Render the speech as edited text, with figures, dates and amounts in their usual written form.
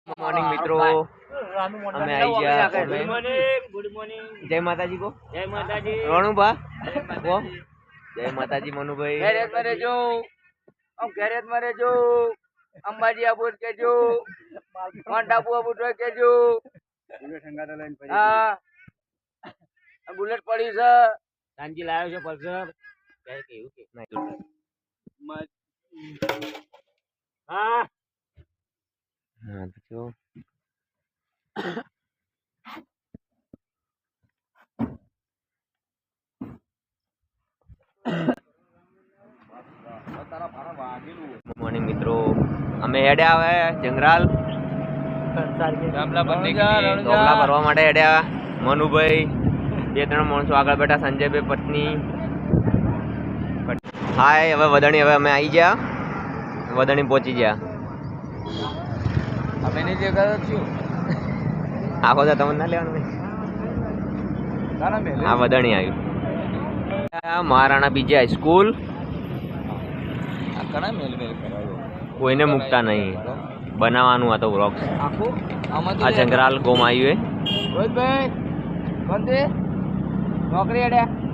morning મિત્રો અમે આવી ગયા ગુડ મોર્નિંગ જય માતાજી કો જય માતાજી રોણુબા કો જય માતાજી મનુભાઈ ઘેરેત માં રહેજો ઘેરેત માં રહેજો અંબાજી આબુ કેજો મોંટાપુ આબુ કેજો હા બુલેટ પડી છે સાંજી લાવ્યો છે પલ્સર કેવું કે હા હા તો મોર્નિંગ મિત્રો અમે હેડે આવે જંગરાલ ઢોકલા ભરવા માટે હેડે મનુભાઈ બે ત્રણ માણસો આગળ બેઠા સંજયભાઈ પત્ની હાય હવે વદણી હવે અમે આવી ગયા વદણી પહોંચી ગયા અમે ની જે કરો છું આખો તો તમને ના લેવાનું આ વદણી આવ્યું મહારાણા બીજા સ્કૂલ કોઈને મૂકતા નહીં બનાવવાનું હતો વ્લોગ આ જંગરાલ ગોમ આવ્યું રોહિતભાઈ નોકરી અડ્યા